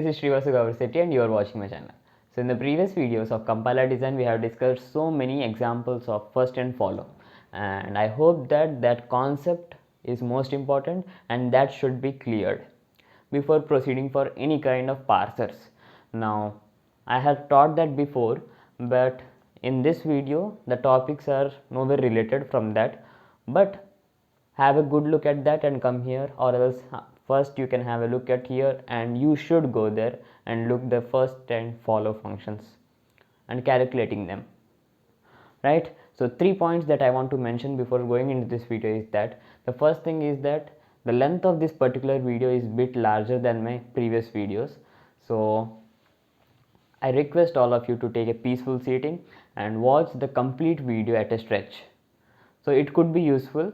this is Srivasu Gavarsetti and you are watching my channel. So in the previous videos of compiler design we have discussed so many examples of first and follow, and I hope that that concept is most important and that should be cleared before proceeding for any kind of parsers. Now I have taught that before, but in this video the topics are nowhere related from that, but have a good look at that and come here, or else first you can have a look at here and you should go there and look the first and follow functions and calculating them, right? So 3 points that I want to mention before going into this video is that the first thing is that the length of this particular video is bit larger than my previous videos, so I request all of you to take a peaceful sitting and watch the complete video at a stretch. So it could be useful,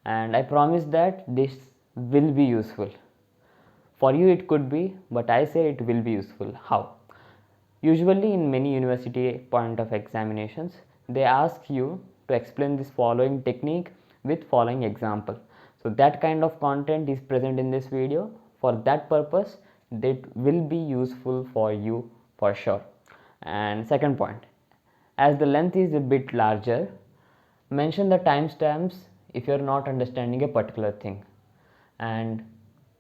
and I promise that this will be useful. For you it could be, but I say it will be useful. How? Usually in many university point of examinations, they ask you to explain this following technique with following example. So that kind of content is present in this video. For that purpose, that will be useful for you for sure. And second point, as the length is a bit larger, mention the timestamps if you are not understanding a particular thing, and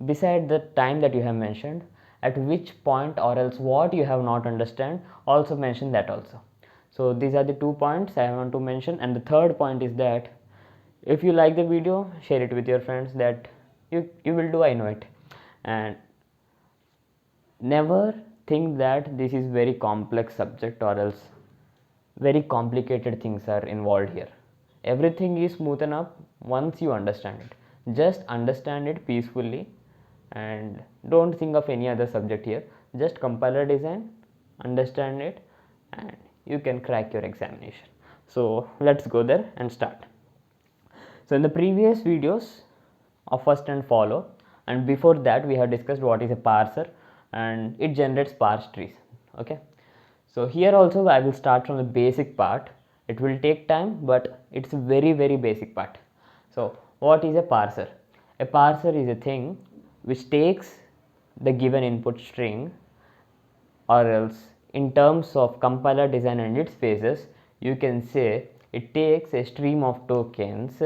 beside the time that you have mentioned, at which point or else what you have not understand, also mention that also. So these are the 2 points I want to mention, and the third point is that if you like the video, share it with your friends, that you will do, I know it. And never think that this is very complex subject or else very complicated things are involved here. Everything is smoothen up once you understand it. Just understand it peacefully and don't think of any other subject here. Just compiler design, understand it, and you can crack your examination. So let's go there and start. So in the previous videos of first and follow, and before that we have discussed what is a parser and it generates parse trees. Okay, so here also I will start from the basic part. It will take time, but it's a very basic part. So what is a parser? A parser is a thing which takes the given input string, or else in terms of compiler design and its phases, you can say it takes a stream of tokens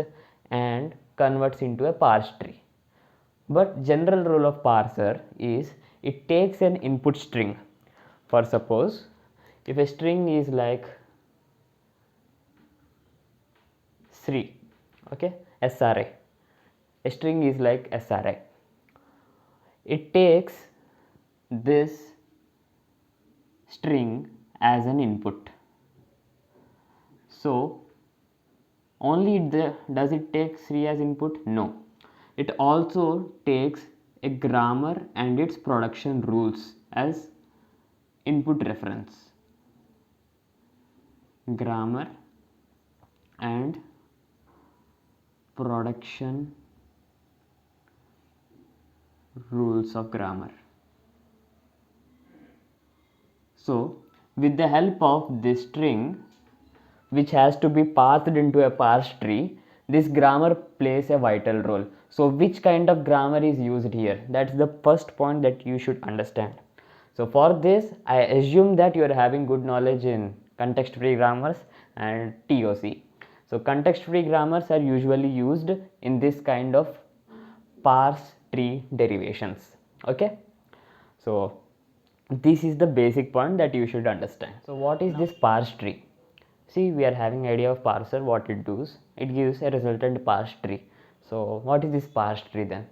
and converts into a parse tree. But general rule of parser is it takes an input string. For suppose if a string is like Sri, okay, SRI, a string is like SRI, it takes this string as an input. So only does it take Sri as input? No, it also takes a grammar and its production rules as input reference. Grammar and production rules of grammar. So with the help of this string, which has to be passed into a parse tree, this grammar plays a vital role. So which kind of grammar is used here? That's the first point that you should understand. So for this, I assume that you are having good knowledge in context free grammars and TOC. So context free grammars are usually used in this kind of parse tree derivations. Okay, so this is the basic point that you should understand. So what is this parse tree? See, we are having idea of parser, what it does. It gives a resultant parse tree. So what is this parse tree then?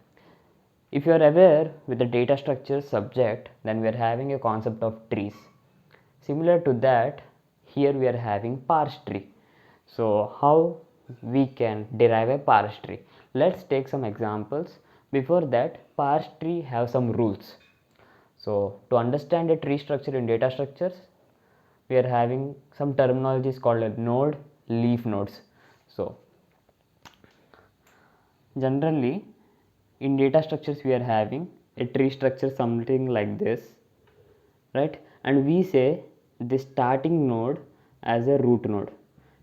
If you are aware with the data structure subject, then we are having a concept of trees. Similar to that, here we are having parse tree. So how we can derive a parse tree? Let's take some examples. Before that, parse tree have some rules. So to understand a tree structure in data structures, we are having some terminologies called a node, leaf nodes. So generally in data structures we are having a tree structure something like this, right? And we say the starting node as a root node.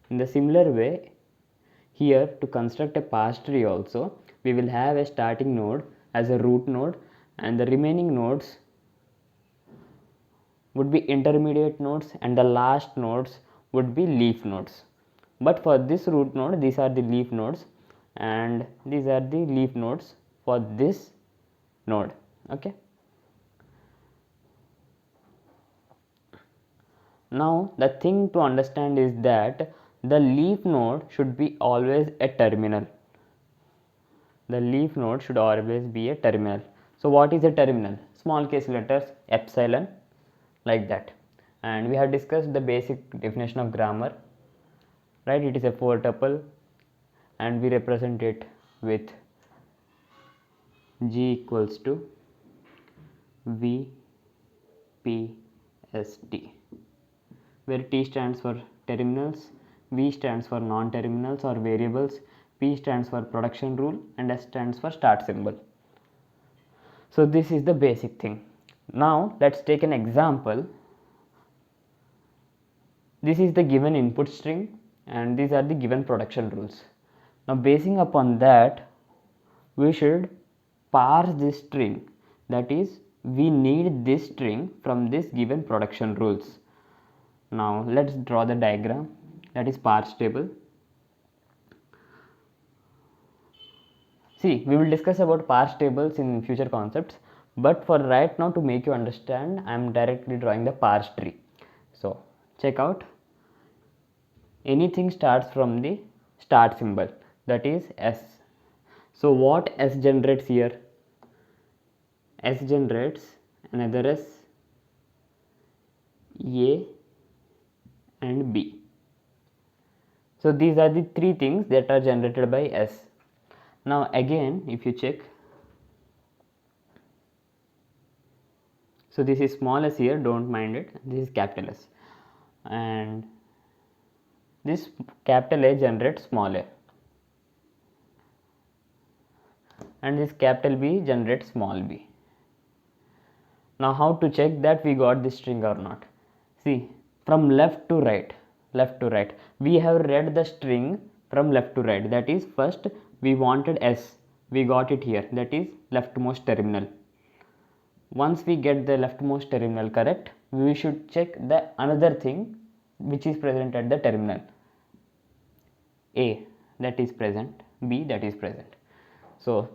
In the similar way, here to construct a parse tree also, we will have a starting node as a root node and the remaining nodes would be intermediate nodes and the last nodes would be leaf nodes. But for this root node, these are the leaf nodes and these are the leaf nodes for this node. Okay. Now the thing to understand is that the leaf node should be always a terminal. The leaf node should always be a terminal. So what is a terminal? Small case letters epsilon, like that. And we have discussed the basic definition of grammar, right? It is a 4 tuple and we represent it with G equals to V P S T, where T stands for terminals, V stands for non-terminals or variables, P stands for production rule and S stands for start symbol. So this is the basic thing. Now let's take an example. This is the given input string and these are the given production rules. Now basing upon that, we should parse this string, that is we need this string from this given production rules. Now let's draw the diagram, that is parse table. See, we will discuss about parse tables in future concepts, but for right now, to make you understand, I am directly drawing the parse tree. So check out, anything starts from the start symbol, that is S. So what S generates here? S generates another S, A and B. So these are the three things that are generated by S. Now again, if you check, so this is small s here, don't mind it, this is capital S, and this capital A generates small a, and this capital B generates small b. Now how to check that we got this string or not? See, from left to right, we have read the string from left to right, that is first we wanted S, we got it here, that is leftmost terminal. Once we get the leftmost terminal correct, we should check the another thing which is present at the terminal, A that is present, B that is present. So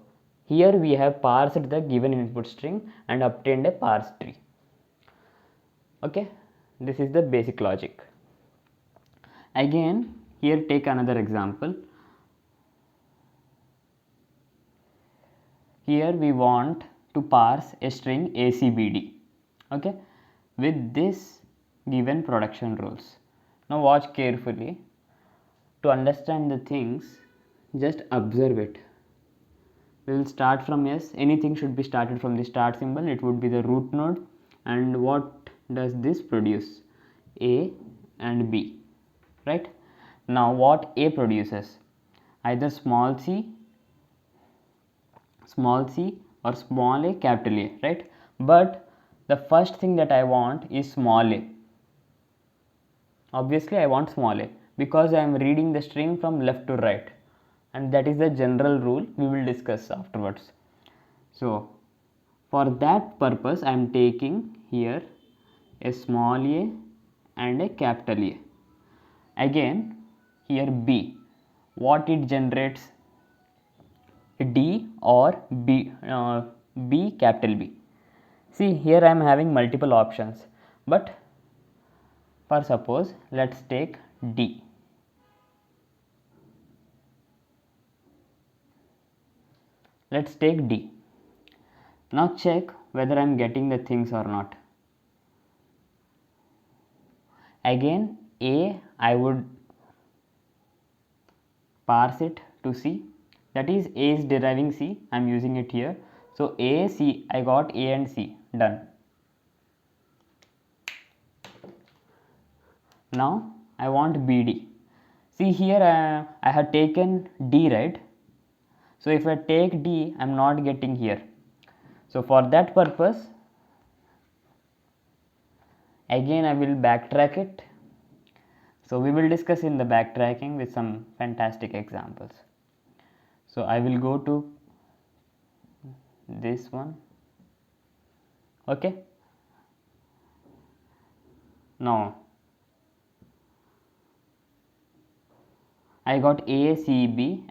here we have parsed the given input string and obtained a parse tree. Okay, this is the basic logic. Again, here take another example. Here we want to parse a string ACBD, okay, with this given production rules. Now watch carefully. To understand the things, just observe it. We will start from S, anything should be started from the start symbol, it would be the root node, and what does this produce? A and B, right? Now what A produces? Either small c or small a, capital A, right? But the first thing that I want is small a. Obviously I want small a because I am reading the string from left to right, and that is the general rule we will discuss afterwards. So for that purpose I am taking here a small a and a capital A. Again here B, what it generates? D or B, B capital B. See, here I am having multiple options, but for suppose let's take D. Let's take D. Now check whether I am getting the things or not. Again A, I would parse it to C, that is A is deriving C, I am using it here. So A, C, I got A and C, done. Now I want BD. See here I have taken D, right? So if I take D, I am not getting here. So for that purpose, again I will backtrack it. So we will discuss in the backtracking with some fantastic examples. So I will go to this one, okay. Now I got A, C, B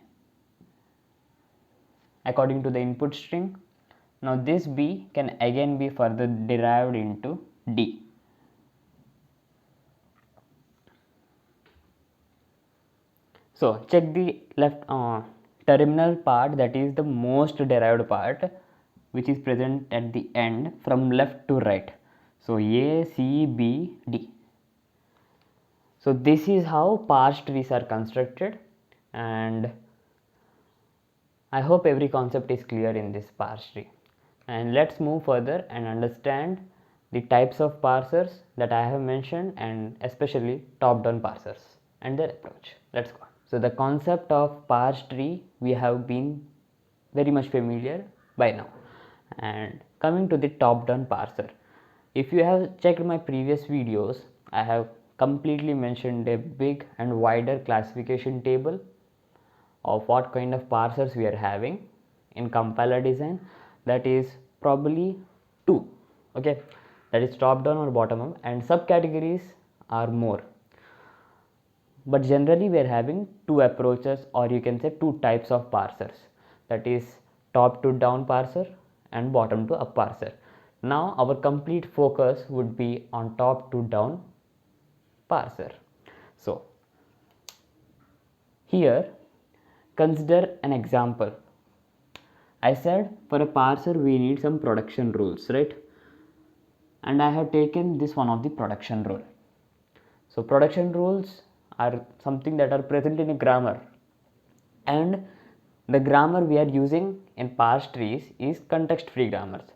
according to the input string. Now this B can again be further derived into D. So check the left terminal part, that is the most derived part, which is present at the end from left to right. So A, C, B, D. So this is how parse trees are constructed, and I hope every concept is clear in this parse tree. And let's move further and understand the types of parsers that I have mentioned, and especially top-down parsers and their approach. Let's go. So the concept of parse tree we have been very much familiar by now. And coming to the top-down parser, if you have checked my previous videos, I have completely mentioned a big and wider classification table of what kind of parsers we are having in compiler design. That is probably two, okay, that is top down or bottom up, and subcategories are more, but generally we are having two approaches, or you can say two types of parsers, that is top to down parser and bottom to up parser. Now our complete focus would be on top to down parser. So here consider an example. I said for a parser we need some production rules, right? And I have taken this one of the production rule. So production rules are something that are present in a grammar, and the grammar we are using in parse trees is context free grammars.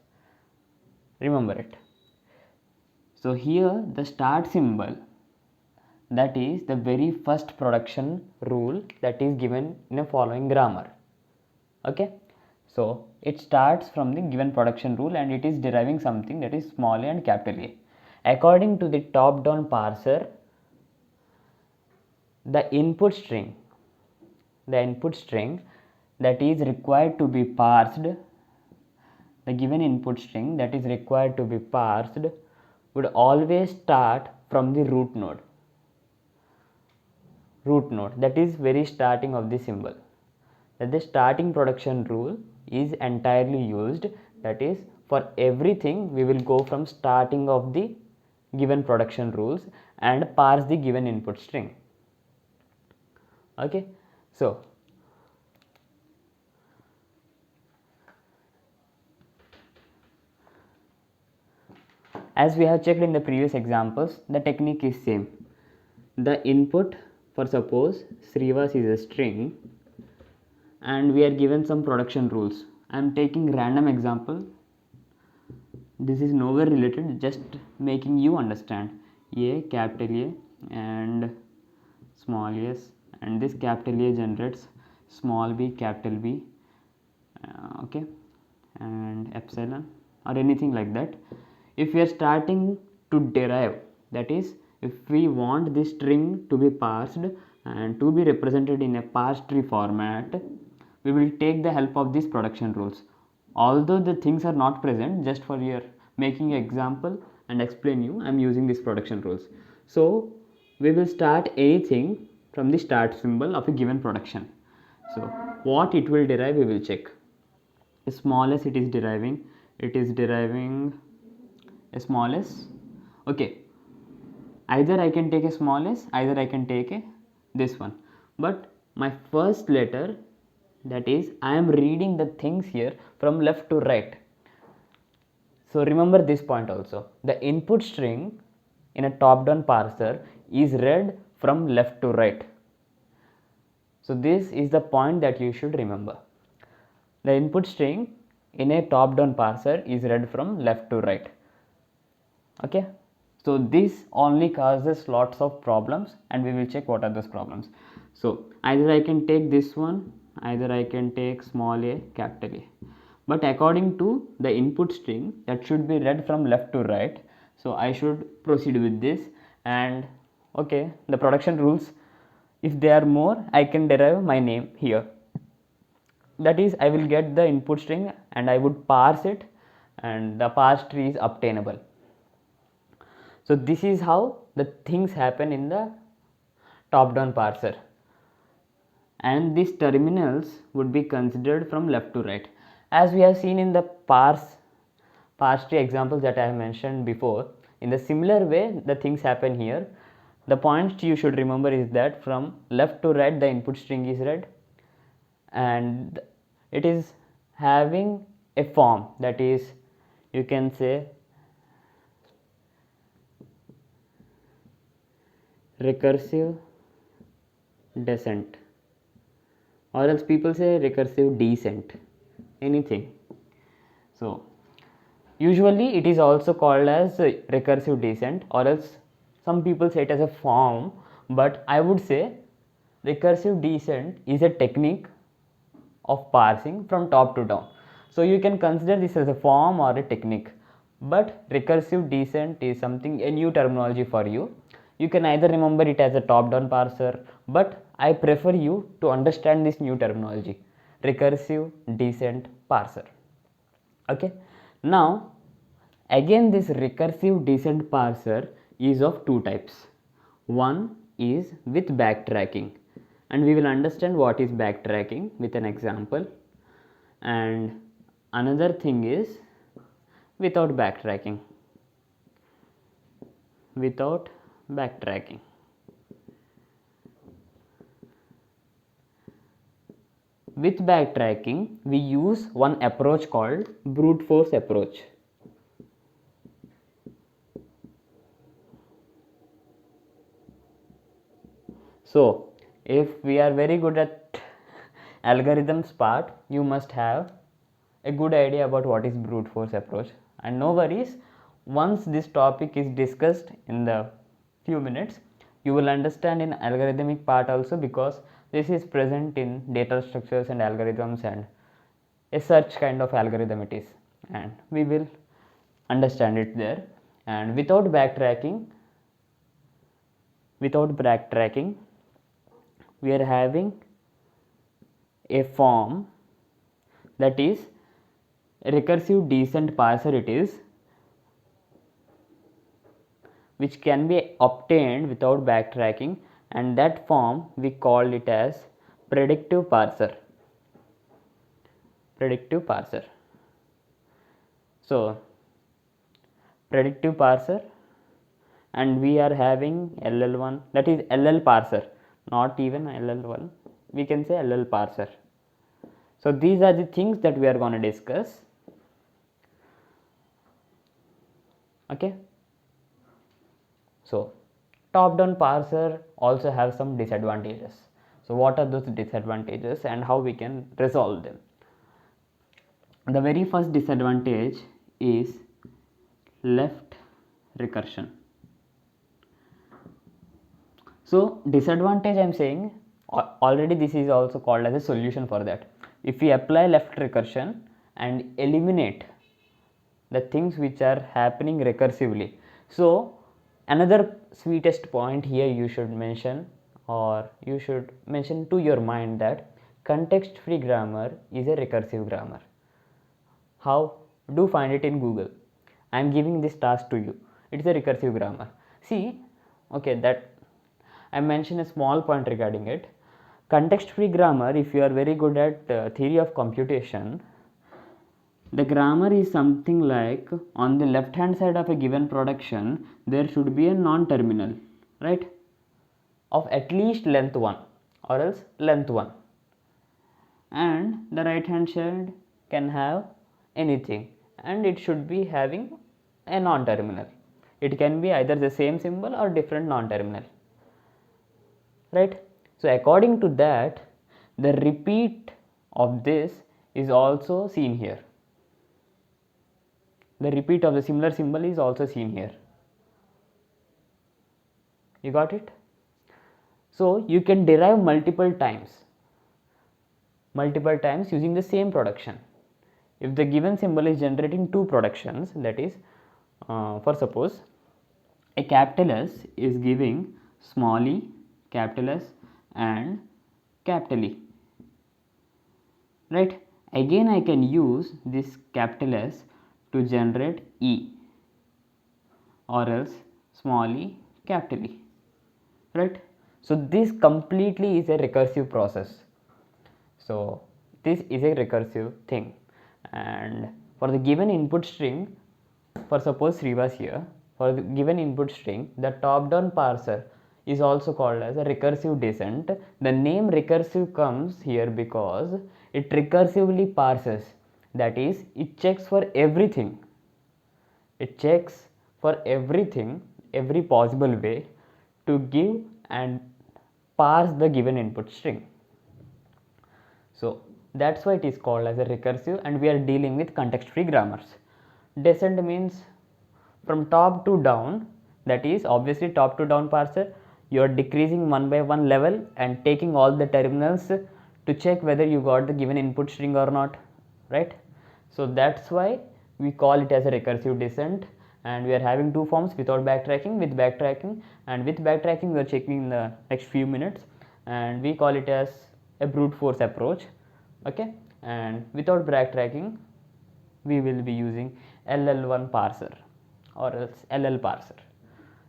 Remember it. So here the start symbol, that is the very first production rule that is given in a following grammar. Okay, so it starts from the given production rule and it is deriving something that is small a and capital A. According to the top down parser, the input string that is required to be parsed, the given input string that is required to be parsed would always start from the root node, that is very starting of the symbol. That the starting production rule is entirely used, that is for everything we will go from starting of the given production rules and parse the given input string. Okay, so as we have checked in the previous examples, the technique is same. The input, for suppose Srivas is a string and we are given some production rules. I am taking random example. This is nowhere related, just making you understand. A, capital A and small s, and this capital A generates small b, capital B, okay, and epsilon or anything like that. If we are starting to derive, that is if we want this string to be parsed and to be represented in a parse tree format, we will take the help of these production rules. Although the things are not present, just for your making an example and explain you, I am using these production rules. So we will start anything from the start symbol of a given production. So what it will derive, we will check. A small s it is deriving a small s. Okay, either I can take a small s, either I can take a this one, but my first letter, that is I am reading the things here from left to right. So remember this point also, the input string in a top down parser is read from left to right. So this is the point that you should remember. The input string in a top down parser is read from left to right. Okay, so this only causes lots of problems and we will check what are those problems. So either I can take this one, either I can take small a, capital A, but according to the input string that should be read from left to right, so I should proceed with this. And okay, the production rules, if they are more, I can derive my name here. That is, I will get the input string and I would parse it and the parse tree is obtainable. So this is how the things happen in the top down parser, and these terminals would be considered from left to right, as we have seen in the parse tree examples that I have mentioned before. In the similar way the things happen here. The points you should remember is that from left to right the input string is read, and it is having a form, that is, you can say recursive descent, or else people say recursive descent, anything. So usually it is also called as recursive descent, or else some people say it as a form, but I would say recursive descent is a technique of parsing from top to down. So you can consider this as a form or a technique, but recursive descent is something, a new terminology for you. You can either remember it as a top down parser, but I prefer you to understand this new terminology, recursive descent parser. Okay, now again this recursive descent parser is of two types. One is with backtracking, and we will understand what is backtracking with an example, and another thing is without backtracking. Without backtracking. With backtracking we use one approach called brute force approach. So if we are very good at algorithms part, you must have a good idea about what is brute force approach, and no worries, once this topic is discussed in the few minutes you will understand in algorithmic part also, because this is present in data structures and algorithms and a search kind of algorithm it is, and we will understand it there. And without backtracking we are having a form, that is recursive descent parser it is, which can be obtained without backtracking, and that form we call it as predictive parser. So predictive parser, and we are having LL1, that is LL parser, not even LL1, we can say LL parser. So these are the things that we are going to discuss. Okay, so top down parser also have some disadvantages. So what are those disadvantages and how we can resolve them? The very first disadvantage is left recursion. So disadvantage I am saying, already this is also called as a solution for that. If we apply left recursion and eliminate the things which are happening recursively, so another sweetest point here you should mention, or you should mention to your mind, that context free grammar is a recursive grammar. How? Do find it in Google. I am giving this task to you. It is a recursive grammar. See, okay, that I mentioned a small point regarding it. Context free grammar, if you are very good at theory of computation, the grammar is something like, on the left hand side of a given production there should be a non-terminal, right, of at least length 1 or else length 1, and the right hand side can have anything, and it should be having a non-terminal. It can be either the same symbol or different non-terminal, right? So according to that, the repeat of this is also seen here. The repeat of the similar symbol is also seen here. You got it? So you can derive multiple times using the same production. If the given symbol is generating two productions, that is, for suppose a capital S is giving small e, capital S and capital E, right? Again I can use this capital S to generate E, or else small e, capital E, right? So this completely is a recursive process. So this is a recursive thing, and for the given input string, for suppose Sri was here, for the given input string, the top down parser is also called as a recursive descent. The name recursive comes here because it recursively parses, that is, it checks for everything. It checks for everything, every possible way to give and parse the given input string. So that's why it is called as a recursive, and we are dealing with context free grammars. Descent means from top to down, that is obviously top to down parser, you are decreasing one by one level and taking all the terminals to check whether you got the given input string or not, right? So that's why we call it as a recursive descent, and we are having two forms, without backtracking, with backtracking, and with backtracking we are checking in the next few minutes, and we call it as a brute force approach, okay? And without backtracking we will be using LL1 parser or else LL parser.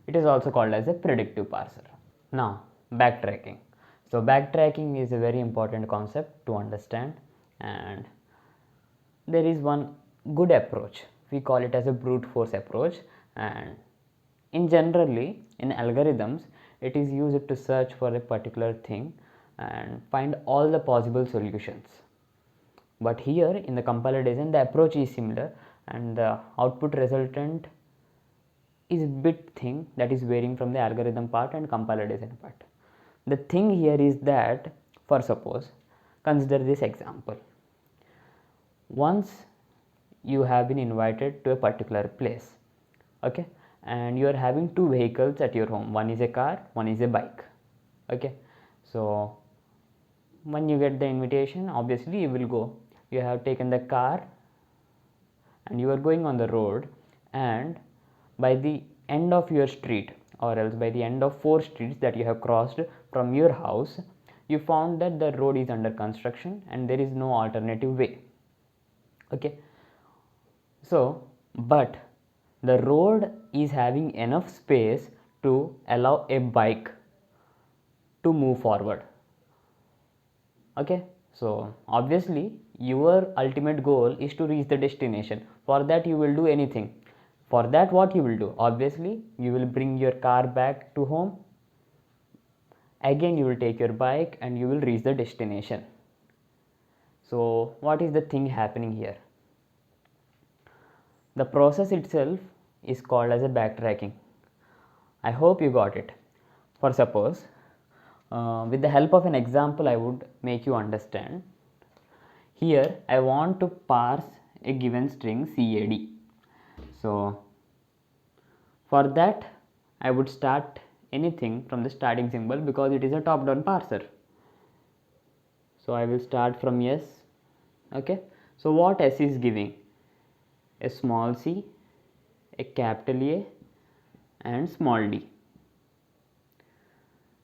It is also called as a predictive parser. Now backtracking. So backtracking is a very important concept to understand, and there is one good approach. We call it as a brute force approach, and in generally in algorithms it is used to search for a particular thing and find all the possible solutions. But here in the compiler design the approach is similar, and the output resultant is a bit thing that is varying from the algorithm part and compiler design part. The thing here is that, for suppose, consider this example. Once you have been invited to a particular place, okay, and you are having two vehicles at your home, one is a car, one is a bike, okay. So when you get the invitation, obviously you will go. You have taken the car and you are going on the road, and by the end of your street, or else by the end of 4 streets that you have crossed from your house, you found that the road is under construction and there is no alternative way, okay. So but the road is having enough space to allow a bike to move forward, okay. So obviously your ultimate goal is to reach the destination. For that you will do anything. For that what you will do? Obviously you will bring your car back to home, again you will take your bike and you will reach the destination. So what is the thing happening here? The process itself is called as a backtracking. I hope you got it. For suppose, with the help of an example I would make you understand. Here I want to parse a given string CAD. So for that I would start anything from the starting symbol because it is a top down parser. So I will start from S, okay. So what S is giving? A small c, a capital A and small d.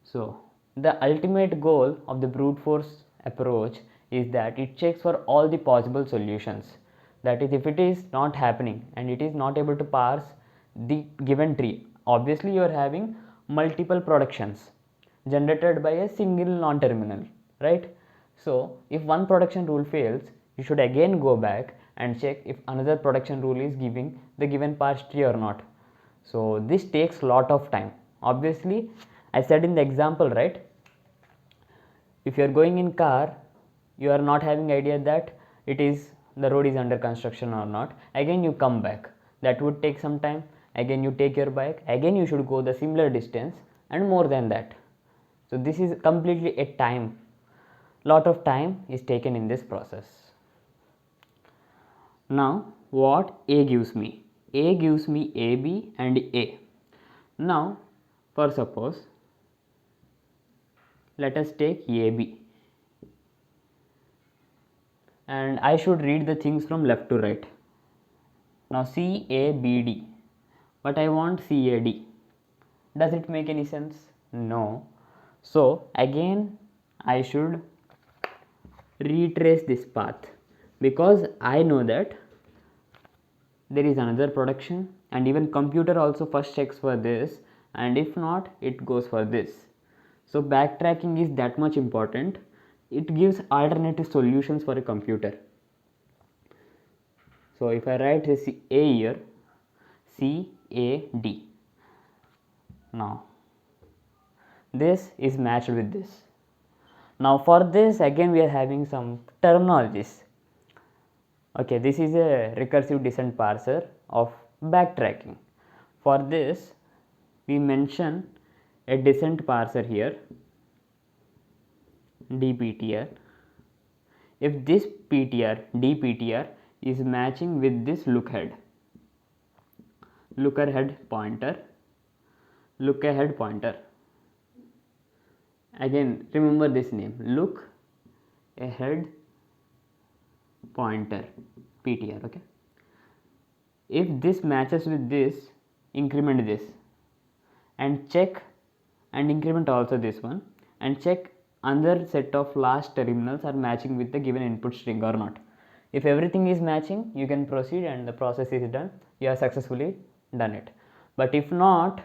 So the ultimate goal of the brute force approach is that it checks for all the possible solutions. That is, if it is not happening and it is not able to parse the given tree, obviously you are having multiple productions generated by a single non-terminal, right? So if one production rule fails, you should again go back and check if another production rule is giving the given parse tree or not. So this takes lot of time. Obviously I said in the example, right, if you are going in car, you are not having idea that the road is under construction or not. Again you come back, that would take some time. Again you take your bike, again you should go the similar distance and more than that. So this is completely a time, lot of time is taken in this process. Now what A gives me? A gives me AB and A. Now for suppose, let us take AB, and I should read the things from left to right. Now CABD, but I want CAD. Does it make any sense? No. So again I should retrace this path because I know that there is another production, and even computer also first checks for this and if not, it goes for this. So backtracking is that much important. It gives alternative solutions for a computer. So if I write this A here, C A D, now this is matched with this. Now for this again we are having some terminologies. Okay, this is a recursive descent parser of backtracking. For this we mention a descent parser here, dptr. If this ptr, dptr is matching with this looker pointer, again remember this name, look ahead pointer, ptr. Okay, if this matches with this, increment this and check, and increment also this one, and check another set of last terminals are matching with the given input string or not. If everything is matching, you can proceed and the process is done, you have successfully done it. But if not,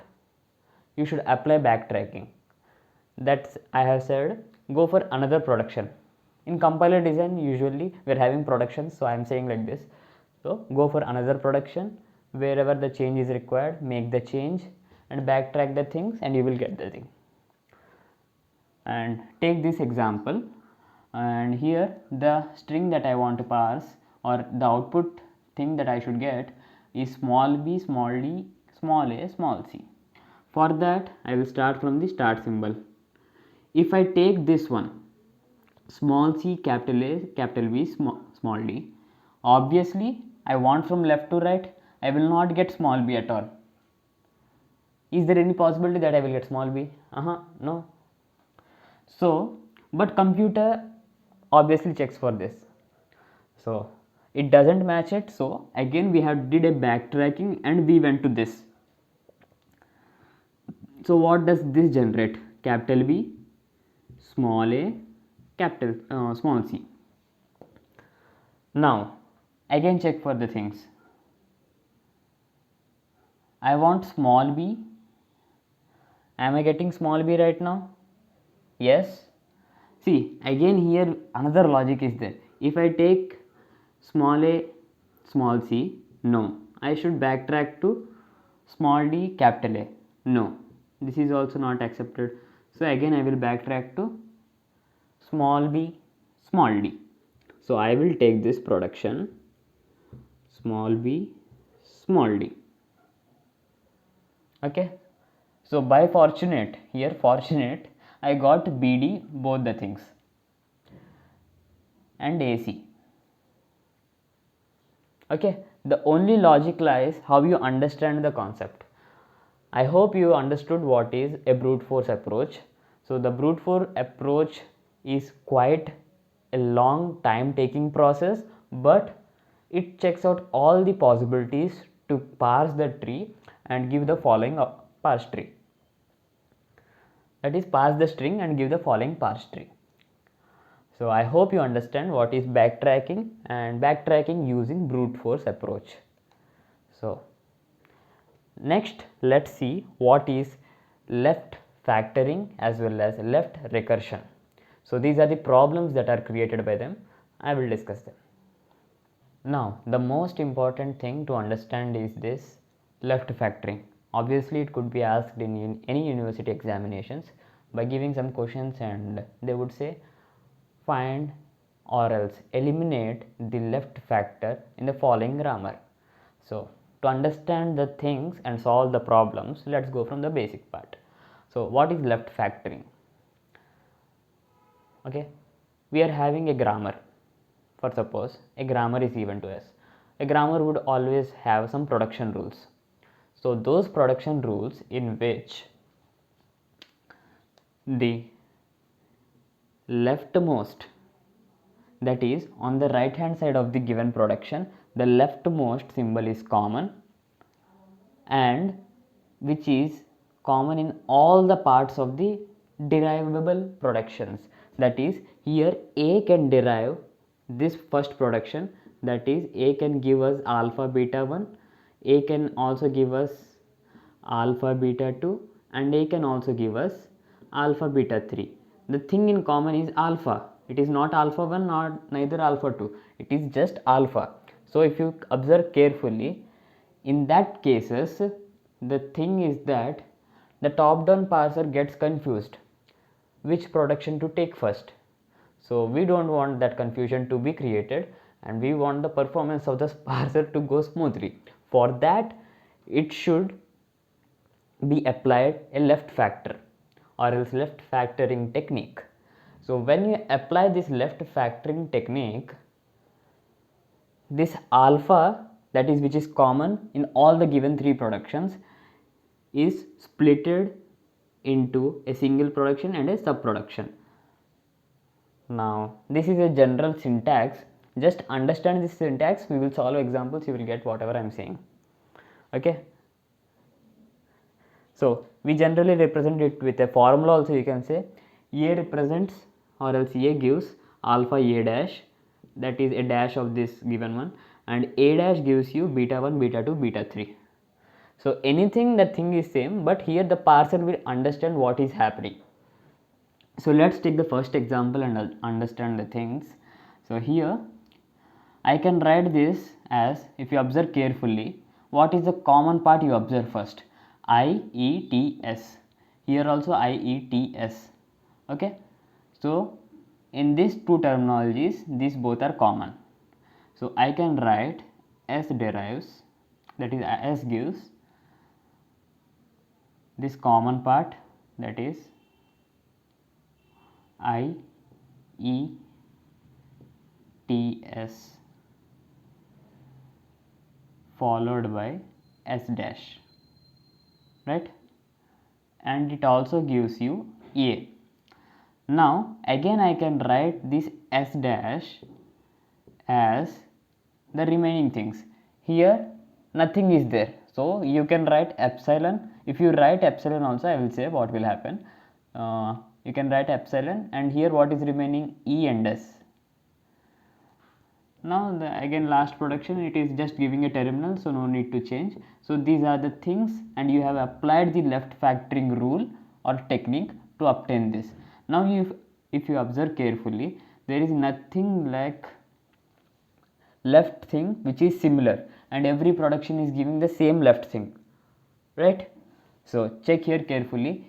you should apply backtracking. That's I have said, go for another production. In compiler design usually we are having production, so I am saying like this. So go for another production, wherever the change is required, make the change and backtrack the things and you will get the thing. And take this example, and here the string that I want to parse, or the output thing that I should get, is small b, small d, small a, small c. For that I will start from the start symbol. If I take this one, small c, capital A, capital B, small d, obviously I want from left to right, I will not get small b at all. Is there any possibility that I will get small b? No. So, but computer obviously checks for this. So, it doesn't match it. So, again we have did a backtracking and we went to this. So, what does this generate? Capital B, small a, capital small c. Now, again check for the things. I want small b. Am I getting small b right now? Yes. See, again here another logic is there. If I take small a, small c, no. I should backtrack to small d, capital A. No. This is also not accepted. So again I will backtrack to small b, small d. So I will take this production, small b, small d. Okay. So by fortunate, I got BD both the things and AC. Okay, the only logic lies how you understand the concept. I hope you understood what is a brute force approach. So the brute force approach is quite a long time taking process, but it checks out all the possibilities to parse the tree and give the following parse tree. That is, parse the string and give the following parse tree. So I hope you understand what is backtracking and backtracking using brute force approach. So next let's see what is left factoring as well as left recursion. So these are the problems that are created by them. I will discuss them. Now the most important thing to understand is this left factoring. Obviously it could be asked in any university examinations by giving some questions, and they would say find or else eliminate the left factor in the following grammar. So to understand the things and solve the problems, let's go from the basic part. So what is left factoring? Okay, we are having a grammar. For suppose a grammar is given to us. A grammar would always have some production rules. So those production rules in which the leftmost, that is on the right hand side of the given production, the leftmost symbol is common, and which is common in all the parts of the derivable productions. That is, here A can derive this first production, that is A can give us alpha beta 1, A can also give us alpha beta 2, and A can also give us alpha beta 3. The thing in common is alpha. It is not alpha 1 nor neither alpha 2. It is just alpha. So if you observe carefully, in that cases, the thing is that the top down parser gets confused which production to take first. So we don't want that confusion to be created, and we want the performance of the parser to go smoothly. For that, it should be applied a left factor or else left factoring technique. So when you apply this left factoring technique, this alpha, that is which is common in all the given three productions, is splitted into a single production and a sub production. Now this is a general syntax. Just understand this syntax, we will solve examples, you will get whatever I am saying. Okay, so we generally represent it with a formula also. You can say A represents or else A gives alpha A dash, that is a dash of this given one, and A dash gives you beta 1, beta 2, beta 3. So anything, that thing is same, but here the parser will understand what is happening. So let's take the first example and understand the things. So here I can write this as, if you observe carefully, what is the common part you observe first? IETS. Here also IETS. Okay. So in these two terminologies, these both are common. So I can write S derives, that is S gives this common part, that is IETS followed by S dash, right, and it also gives you A. Now again I can write this S dash as the remaining things. Here nothing is there, so you can write epsilon. If you write epsilon also, I will say what will happen. You can write epsilon, and here what is remaining? E and S. Now again last production, it is just giving a terminal, so no need to change. So these are the things, and you have applied the left factoring rule or technique to obtain this. Now if you observe carefully, there is nothing like left thing which is similar, and every production is giving the same left thing, right? So check here carefully.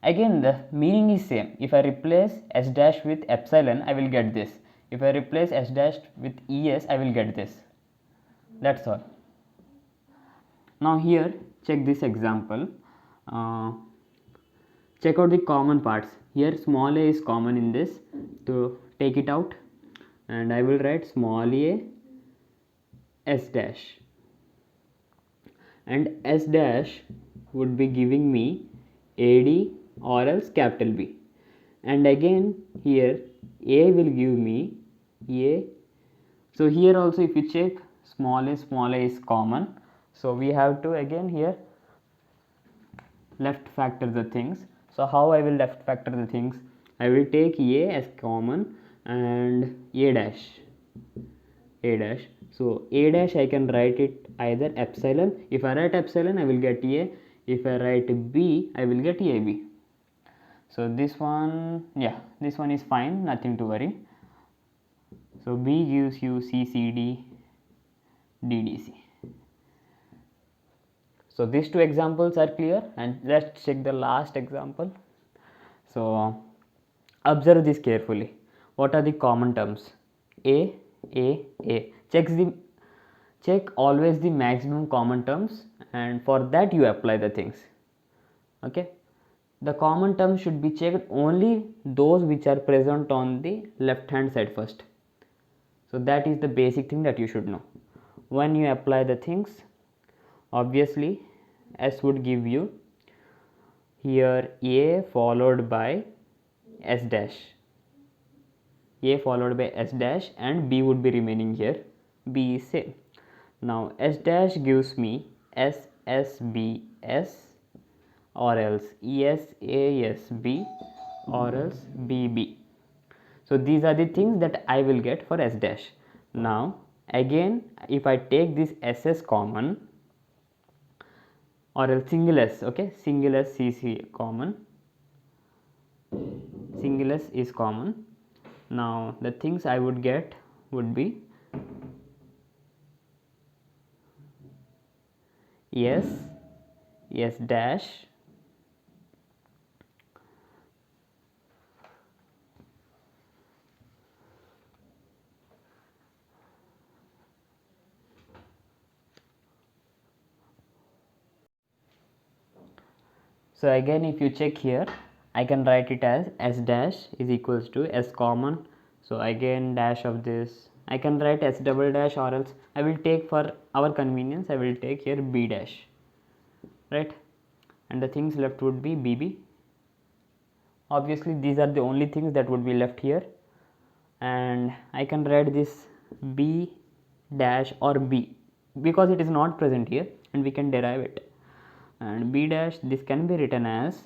Again the meaning is same. If I replace S dash with epsilon, I will get this. If I replace S dash with ES, I will get this. That's all. Now here check this example. Check out the common parts. Here small a is common in this, to take it out, and I will write small a S dash, and S dash would be giving me AD or else capital B, and again here A will give me A. So here also if you check, small a is common, so we have to again here left factor the things. So how I will left factor the things? I will take A as common and A dash. So A dash I can write it either epsilon. If I write epsilon, I will get A. If I write B, I will get AB. So this one, yeah, this one is fine, nothing to worry. So B gives you CCD DDC. So these two examples are clear, and let's check the last example. So observe this carefully. What are the common terms? A. Check always the maximum common terms, and for that you apply the things. Okay. The common terms should be checked only those which are present on the left hand side first. So that is the basic thing that you should know. When you apply the things, obviously S would give you here A followed by S dash, A followed by S dash, and B would be remaining here. B is same. Now S dash gives me SSBS or else ESASB or else BB. So these are the things that I will get for S dash. Now again if I take this SS common, or else single s. Okay, single s is common, single s is common. Now the things I would get would be s, s dash, so again if you check here, I can write it as s dash is equals to s common, so again dash of this, I can write s double dash, or else I will take, for our convenience, I will take here b dash, right, and the things left would be bb. Obviously these are the only things that would be left here, and I can write this b dash or b because it is not present here, and we can derive it, and b dash, this can be written as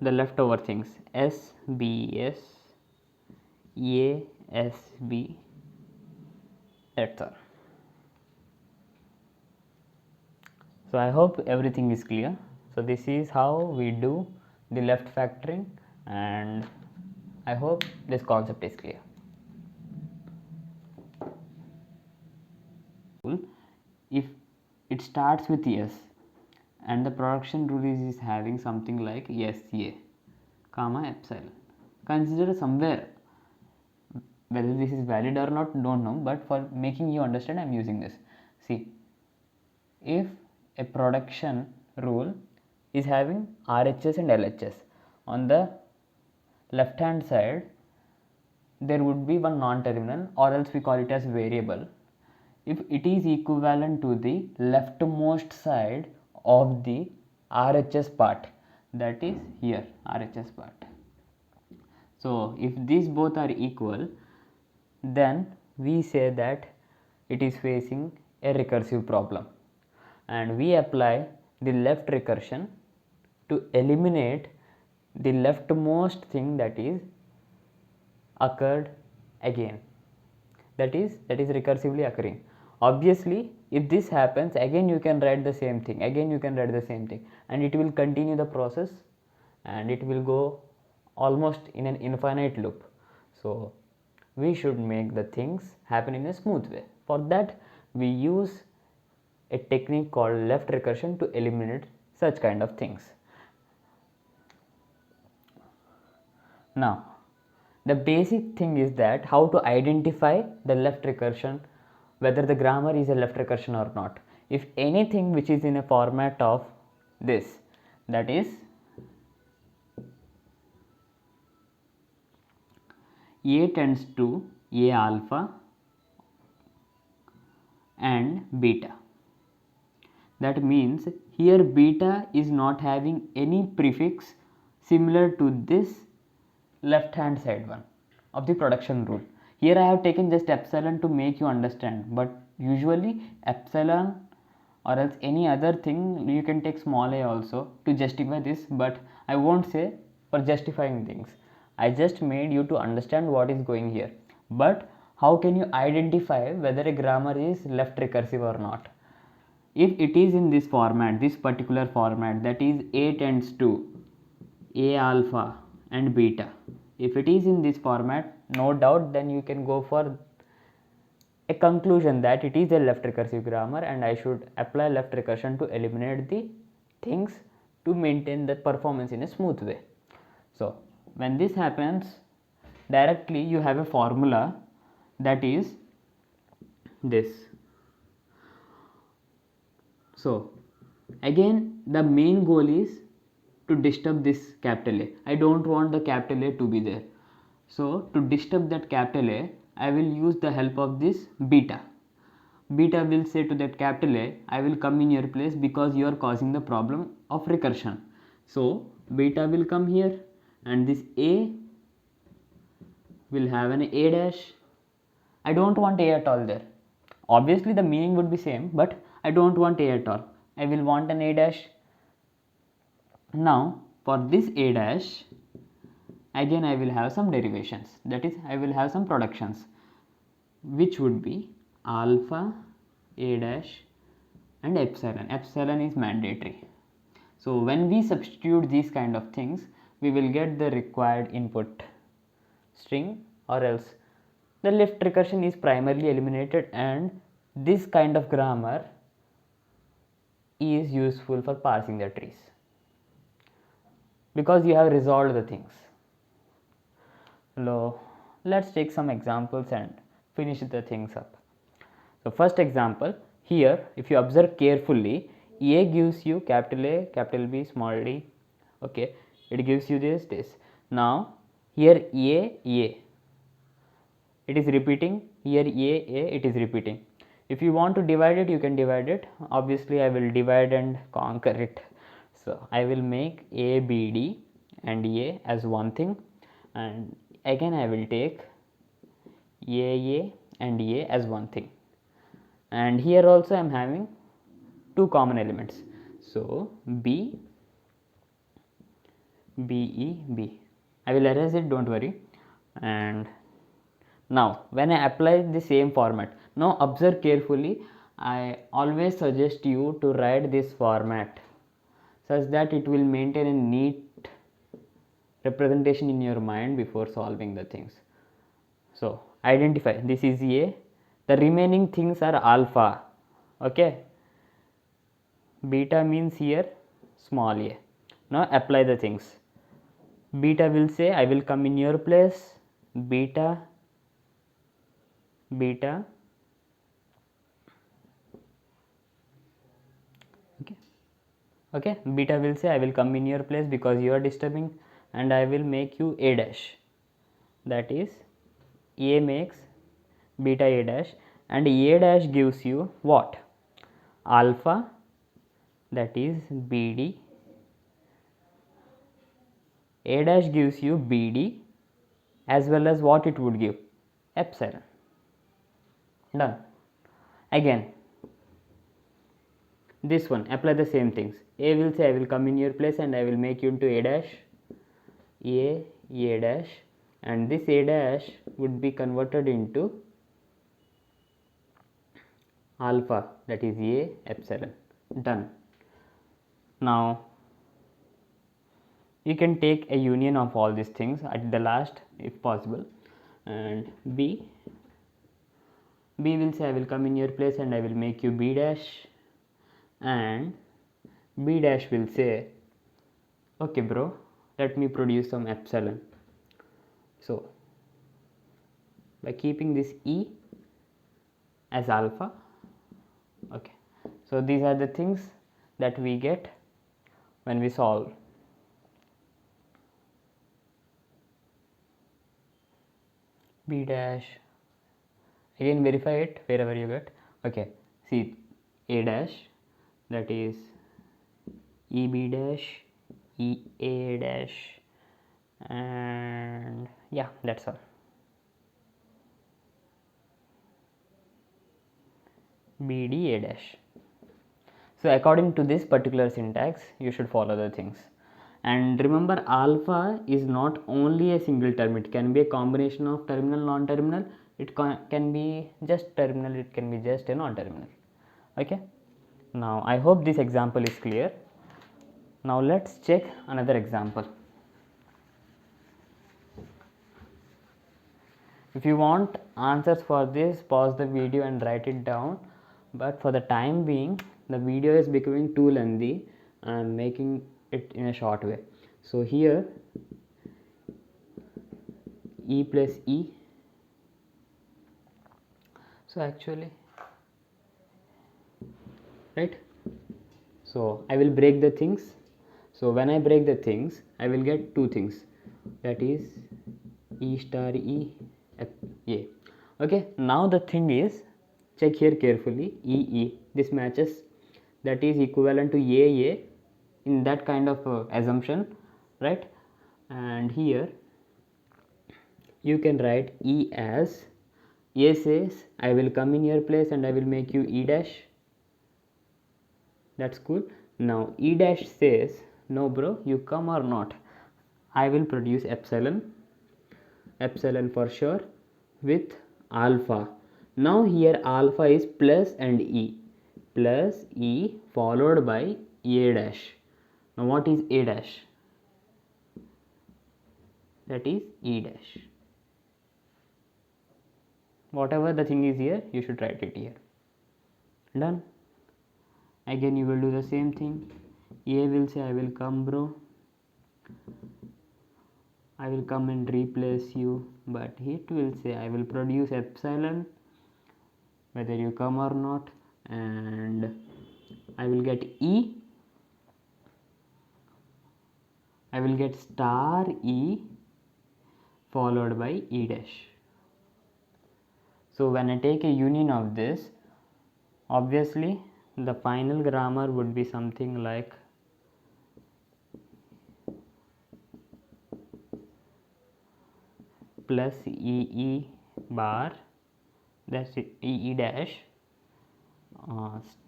the leftover things s b s a s b, that's all. So I hope everything is clear. So this is how we do the left factoring, and I hope this concept is clear. If it starts with s and the production rule is having something like SA comma epsilon, consider somewhere, whether this is valid or not don't know, but for making you understand I am using this. See, if a production rule is having RHS and LHS, on the left hand side there would be one non-terminal, or else we call it as variable, if it is equivalent to the leftmost side of the RHS part, that is here RHS part. So if these both are equal, then we say that it is facing a recursive problem, and we apply the left recursion to eliminate the leftmost thing that is occurred again, that is recursively occurring. Obviously if this happens again, you can write the same thing, again you can write the same thing, and it will continue the process, and it will go almost in an infinite loop. So we should make the things happen in a smooth way. For that we use a technique called left recursion to eliminate such kind of things. Now the basic thing is that how to identify the left recursion, whether the grammar is a left recursion or not. If anything which is in a format of this, that is A tends to A alpha and beta, that means here beta is not having any prefix similar to this left hand side one of the production rule. Here I have taken just epsilon to make you understand, but usually epsilon or else any other thing you can take small a also to justify this, but I won't say for justifying things. I just made you to understand what is going here. But how can you identify whether a grammar is left recursive or not? If it is in this format, this particular format, that is A tends to A alpha and beta, if it is in this format, no doubt then you can go for a conclusion that it is a left recursive grammar, and I should apply left recursion to eliminate the things to maintain the performance in a smooth way. So when this happens, directly you have a formula, that is this. So again the main goal is to disturb this capital A. I don't want the capital A to be there. So to disturb that capital A, I will use the help of this beta. Beta will say to that capital A, I will come in your place because you are causing the problem of recursion. So beta will come here, and this A will have an A dash. I don't want A at all there. Obviously the meaning would be same, but I don't want A at all. I will want an A dash. Now for this A dash, again I will have some derivations, that is I will have some productions, which would be alpha A dash and epsilon. Epsilon is mandatory. So when we substitute these kind of things, we will get the required input string, or else the left recursion is primarily eliminated, and this kind of grammar is useful for parsing the trees because you have resolved the things. So let's take some examples and finish the things up. So first example, here if you observe carefully, A gives you capital A, capital B, small d. Okay, it gives you this. Now here A, it is repeating. Here A, it is repeating. If you want to divide it, you can divide it. Obviously I will divide and conquer it. So I will make A, B, D and A as one thing, and again I will take A and A as one thing, and here also I am having two common elements. So B, B. I will erase it, don't worry. And now when I apply the same format, now observe carefully, I always suggest you to write this format such that it will maintain a neat representation in your mind before solving the things. So identify, this is A, the remaining things are alpha. Okay, beta means here small a. Now apply the things. Beta will say I will come in your place, beta, okay, beta will say I will come in your place because you are disturbing, and I will make you A dash, that is A makes beta A dash, and A dash gives you what? Alpha, that is BD. A dash gives you BD as well as what it would give? Epsilon. Done. Again this one, apply the same things. A will say I will come in your place and I will make you into A dash, A dash, and this A dash would be converted into alpha, that is A epsilon. Done. Now you can take a union of all these things at the last if possible, and B will say I will come in your place and I will make you B dash, and B dash will say okay bro, let me produce some epsilon. So by keeping this E as alpha, okay, so these are the things that we get when we solve. B dash, again verify it wherever you get. Okay, see A dash, that is EB dash, EA dash, and yeah, that's all. BD A dash. So according to this particular syntax, you should follow the things. And remember, alpha is not only a single term, it can be a combination of terminal, non-terminal, it can be just terminal, it can be just a non-terminal. Okay, now I hope this example is clear. Now let's check another example. If you want answers for this, pause the video and write it down, but for the time being the video is becoming too lengthy. I am making it in a short way. So here E plus E, so actually, right, so I will break the things. So when I break the things, I will get two things, that is E star E A. Okay, now the thing is, check here carefully, E, this matches, that is equivalent to A in that kind of assumption, right? And here you can write E as A says I will come in your place and I will make you E dash, that's cool. Now E dash says no bro, you come or not, I will produce epsilon for sure with alpha. Now here alpha is plus and E, plus E followed by A dash. Now what is A dash? That is E dash. Whatever the thing is here, you should write it here. Done. Again you will do the same thing. A will say I will come bro, I will come and replace you, but it will say I will produce epsilon whether you come or not, and I will get E, I will get star E followed by E dash. So when I take a union of this, obviously the final grammar would be something like plus EE bar, that's it, EE dash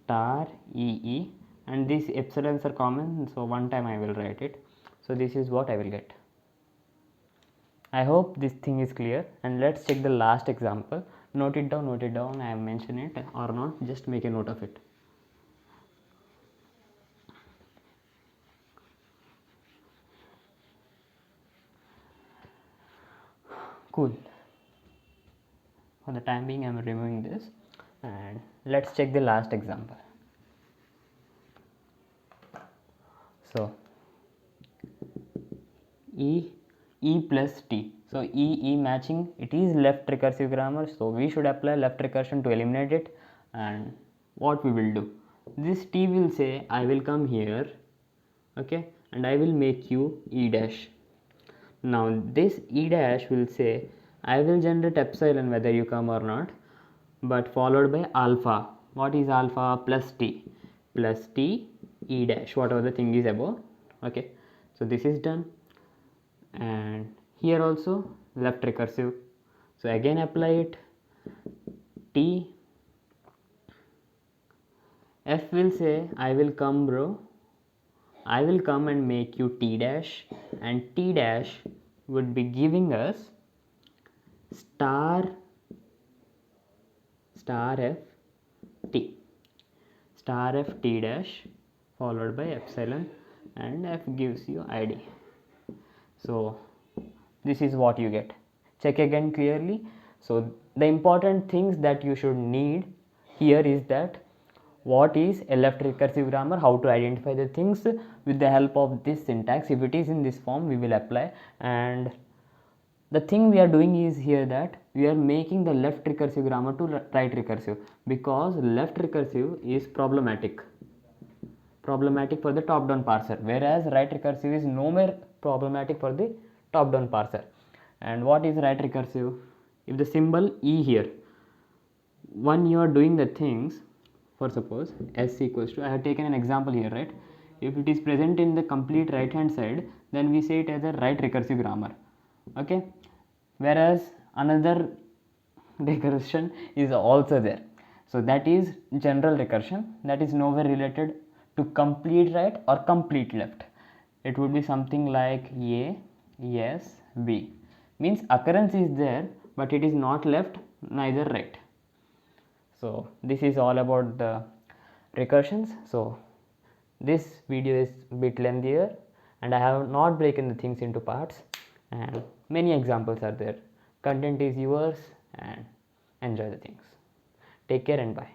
star EE, and these epsilons are common, so one time I will write it. So this is what I will get. I hope this thing is clear, and let's check the last example. Note it down, I have mentioned it or not, just make a note of it. Cool. For the time being I am removing this, and let's check the last example. So E plus T, so E matching, it is left recursive grammar, so we should apply left recursion to eliminate it. And what we will do, this T will say I will come here, okay, and I will make you E dash. Now this E dash will say I will generate epsilon whether you come or not, but followed by alpha. What is alpha? Plus T E dash, whatever the thing is above. Okay, so this is done, and here also left recursive, so again apply it. T, F will say I will come bro, I will come and make you T dash, and T dash would be giving us star F T, star F T dash followed by epsilon, and F gives you ID. So this is what you get. Check again clearly. So the important things that you should need here is that what is a left recursive grammar, how to identify the things with the help of this syntax. If it is in this form, we will apply. And the thing we are doing is here that we are making the left recursive grammar to right recursive, because left recursive is problematic for the top down parser, whereas right recursive is no more problematic for the top down parser. And what is right recursive? If the symbol E here, when you are doing the things, for suppose S equals to, I have taken an example here, right? If it is present in the complete right hand side, then we say it as a right recursive grammar, okay, whereas another recursion is also there, so that is general recursion, that is nowhere related to complete right or complete left. It would be something like A, yes, B, means occurrence is there but it is not left neither right. So this is all about the recursions. So this video is a bit lengthier, and I have not broken the things into parts, and many examples are there. Content is yours, and enjoy the things. Take care and bye.